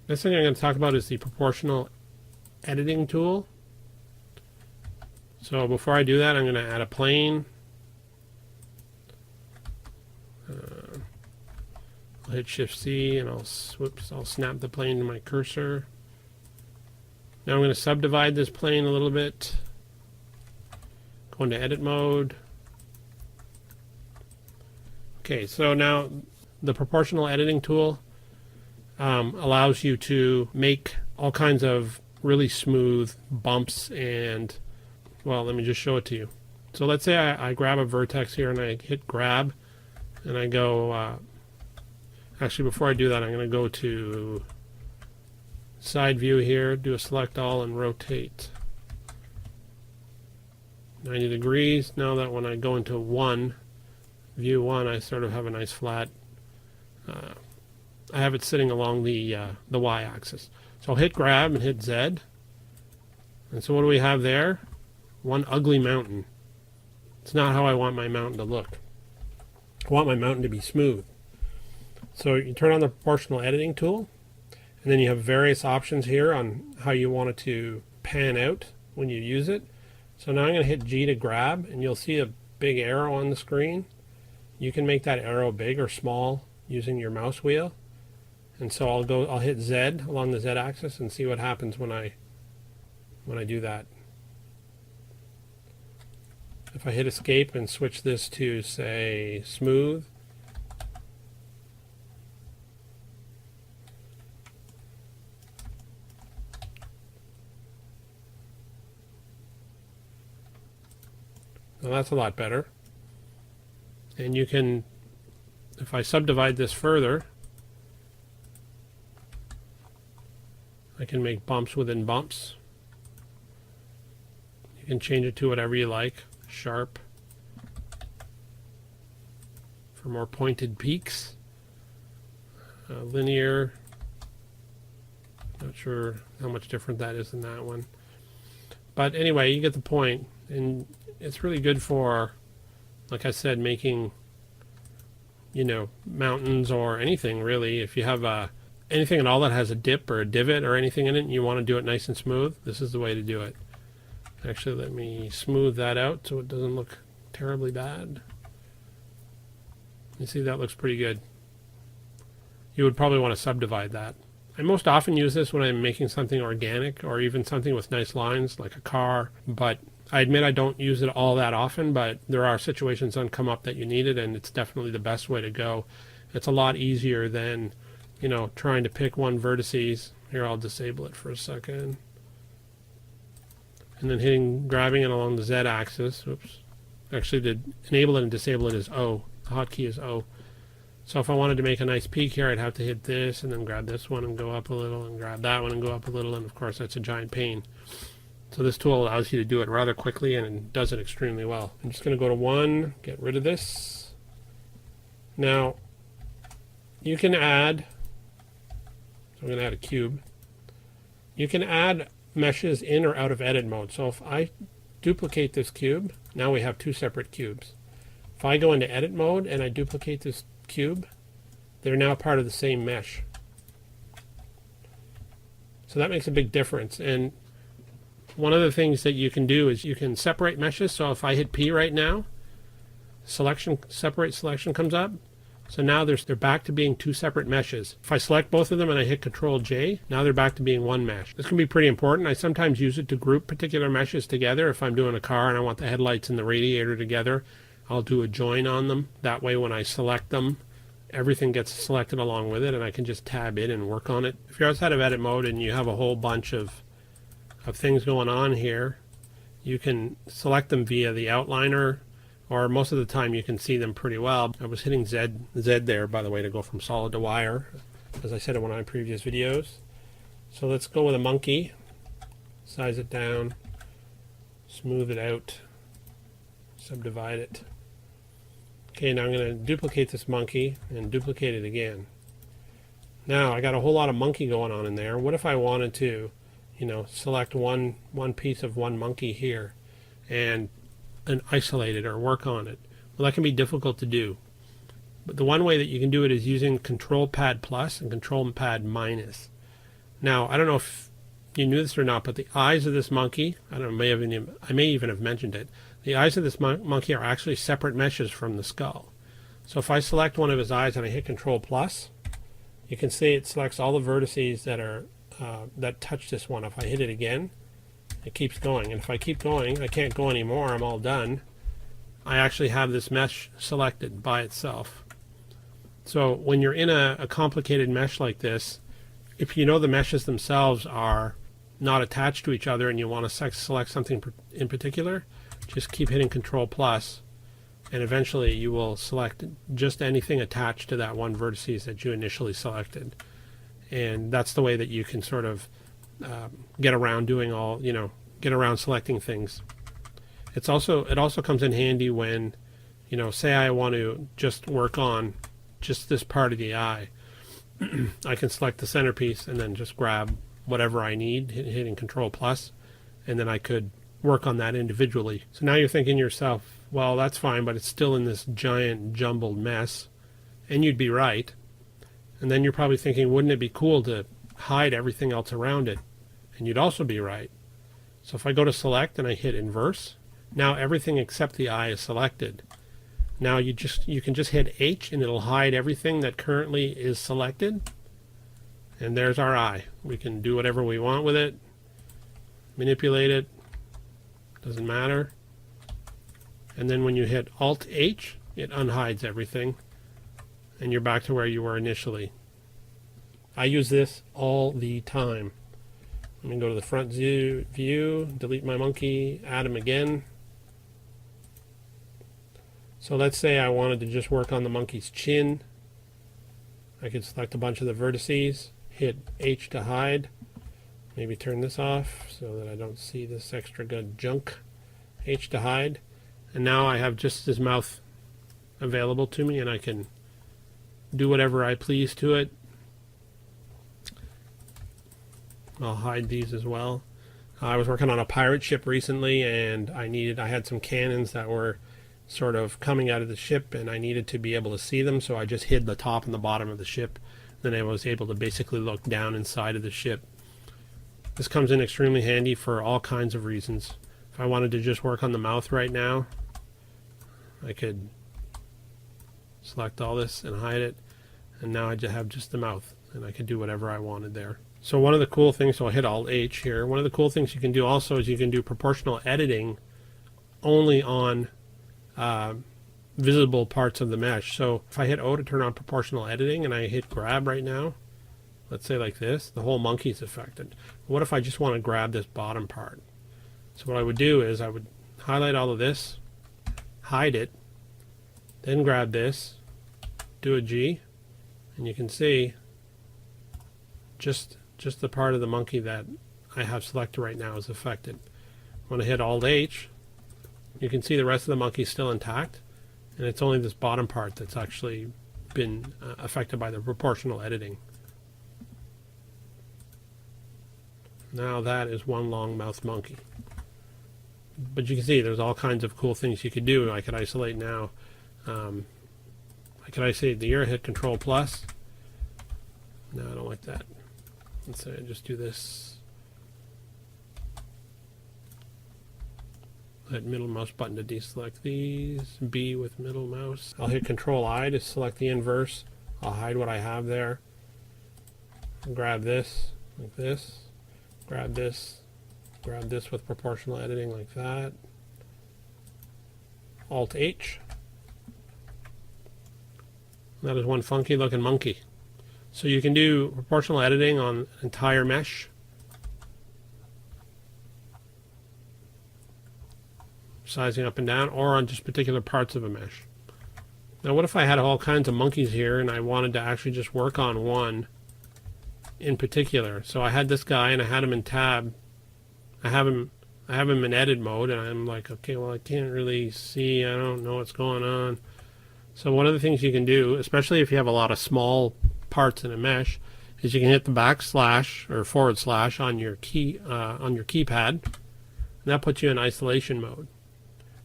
Next thing I'm going to talk about is the proportional editing tool. So before I do that, I'm going to add a plane. I'll hit Shift C and I'll snap the plane to my cursor. Now I'm going to subdivide this plane a little bit. Go into edit mode. Okay, so now the proportional editing tool allows you to make all kinds of really smooth bumps and, well, let me just show it to you. So let's say I grab a vertex here and I hit grab and I go, actually before I do that I'm going to go to side view here, do a select all and rotate 90 degrees. Now that when I go into view 1, I sort of have a nice flat, I have it sitting along the y-axis. So I'll hit grab and hit Z. And so what do we have there? One ugly mountain. It's not how I want my mountain to look. I want my mountain to be smooth. So you turn on the proportional editing tool, and then you have various options here on how you want it to pan out when you use it. So now I'm going to hit G to grab, and you'll see a big arrow on the screen. You can make that arrow big or small using your mouse wheel. And so I'll hit Z along the Z axis and see what happens when I do that. If I hit escape and switch this to, say, smooth, well, that's a lot better. And you can, if I subdivide this further, I can make bumps within bumps. You can change it to whatever you like. Sharp for more pointed peaks. Linear. Not sure how much different that is than that one. But anyway, you get the point. And it's really good for, like I said, making, mountains or anything really. If you have anything at all that has a dip or a divot or anything in it and you want to do it nice and smooth, this is the way to do it. Actually, let me smooth that out so it doesn't look terribly bad. You see, that looks pretty good. You would probably want to subdivide that. I most often use this when I'm making something organic or even something with nice lines like a car, but I admit I don't use it all that often, but there are situations that come up that you need it, and it's definitely the best way to go. It's a lot easier than, trying to pick one vertices. Here, I'll disable it for a second. And then grabbing it along the Z axis. Oops. Actually, to enable it and disable it is O. The hotkey is O. So if I wanted to make a nice peak here, I'd have to hit this and then grab this one and go up a little and grab that one and go up a little, and of course that's a giant pain. So this tool allows you to do it rather quickly, and it does it extremely well. I'm just going to go to 1, get rid of this. Now, you can add, so I'm going to add a cube. You can add meshes in or out of edit mode. So if I duplicate this cube, now we have 2 separate cubes. If I go into edit mode and I duplicate this cube, they're now part of the same mesh. So that makes a big difference. And one of the things that you can do is you can separate meshes. So if I hit P right now, separate selection comes up. So now they're back to being 2 separate meshes. If I select both of them and I hit Ctrl-J, now they're back to being 1 mesh. This can be pretty important. I sometimes use it to group particular meshes together. If I'm doing a car and I want the headlights and the radiator together, I'll do a join on them. That way when I select them, everything gets selected along with it, and I can just tab in and work on it. If you're outside of edit mode and you have a whole bunch of things going on here, you can select them via the outliner, or most of the time you can see them pretty well. I was hitting Z there, by the way, to go from solid to wire, as I said in one of my previous videos. So let's go with a monkey, size it down, smooth it out, subdivide it. Okay, now I'm going to duplicate this monkey and duplicate it again. Now I got a whole lot of monkey going on in there. What if I wanted to, select one piece of one monkey here and isolate it or work on it? Well, that can be difficult to do. But the one way that you can do it is using Control Pad Plus and Control Pad Minus. Now, I don't know if you knew this or not, but the eyes of this monkey, I don't know, I may even have mentioned it. The eyes of this monkey are actually separate meshes from the skull. So if I select one of his eyes and I hit Control plus, you can see it selects all the vertices that are that touch this one. If I hit it again, it keeps going. And if I keep going, I can't go anymore. I'm all done. I actually have this mesh selected by itself. So when you're in a complicated mesh like this, if you know the meshes themselves are not attached to each other and you want to select something in particular, just keep hitting Control plus, and eventually you will select just anything attached to that one vertices that you initially selected. And that's the way that you can sort of get around doing all, get around selecting things. It also comes in handy when, say I want to just work on just this part of the eye. I can select the centerpiece and then just grab whatever I need, hitting Control plus, and then I could work on that individually. So now you're thinking to yourself, well, that's fine, but it's still in this giant jumbled mess. And you'd be right. And then you're probably thinking, wouldn't it be cool to hide everything else around it? And you'd also be right. So if I go to select and I hit inverse, now everything except the eye is selected. Now you can just hit H and it'll hide everything that currently is selected. And there's our eye. We can do whatever we want with it, manipulate it, doesn't matter. And then when you hit Alt H, it unhides everything and you're back to where you were initially. I use this all the time. Let me go to the front view, delete my monkey, add him again. So let's say I wanted to just work on the monkey's chin. I could select a bunch of the vertices, hit H to hide, maybe turn this off so that I don't see this extra good junk. H to hide, and now I have just his mouth available to me and I can do whatever I please to it. I'll hide these as well. I was working on a pirate ship recently and I had some cannons that were sort of coming out of the ship and I needed to be able to see them, so I just hid the top and the bottom of the ship. Then I was able to basically look down inside of the ship. This comes in extremely handy for all kinds of reasons. If I wanted to just work on the mouth right now, I could select all this and hide it, and now I just have just the mouth and I could do whatever I wanted there. So one of the cool things, so I'll hit Alt H here, one of the cool things you can do also is you can do proportional editing only on visible parts of the mesh. So if I hit O to turn on proportional editing and I hit grab right now, let's say like this, the whole monkey's affected. What if I just want to grab this bottom part? So what I would do is I would highlight all of this, hide it, then grab this, do a G, and you can see just the part of the monkey that I have selected right now is affected. When I hit Alt H, you can see the rest of the monkey is still intact, and it's only this bottom part that's actually been affected by the proportional editing. Now that is one long mouth monkey. But you can see there's all kinds of cool things you could do. I could isolate now. I could isolate the ear, hit Control plus. No, I don't like that. Let's say I just do this. Hit middle mouse button to deselect these. B with middle mouse. I'll hit Control I to select the inverse. I'll hide what I have there. Grab this like this. Grab this with proportional editing like that. Alt H. That is one funky looking monkey. So you can do proportional editing on an entire mesh. Sizing up and down, or on just particular parts of a mesh. Now what if I had all kinds of monkeys here and I wanted to actually just work on one in particular? So I had this guy and I had him in tab. I have him in edit mode, and I'm like, okay, well, I can't really see, I don't know what's going on. So one of the things you can do, especially if you have a lot of small parts in a mesh, is you can hit the backslash or forward slash on your keypad, and that puts you in isolation mode.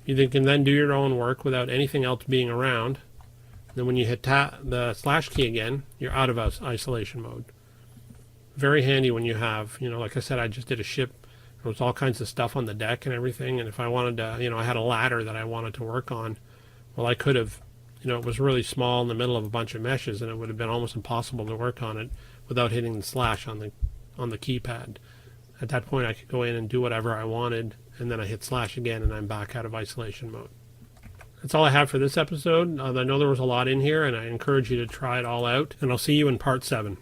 You can then do your own work without anything else being around. Then when you hit the slash key again, you're out of isolation mode. very handy when you have, like I said, I just did a ship. There was all kinds of stuff on the deck and everything. And if I wanted to, I had a ladder that I wanted to work on. Well, I could have, it was really small in the middle of a bunch of meshes, and it would have been almost impossible to work on it without hitting the slash on the keypad. At that point, I could go in and do whatever I wanted, and then I hit slash again, and I'm back out of isolation mode. That's all I have for this episode. I know there was a lot in here, and I encourage you to try it all out, and I'll see you in part 7.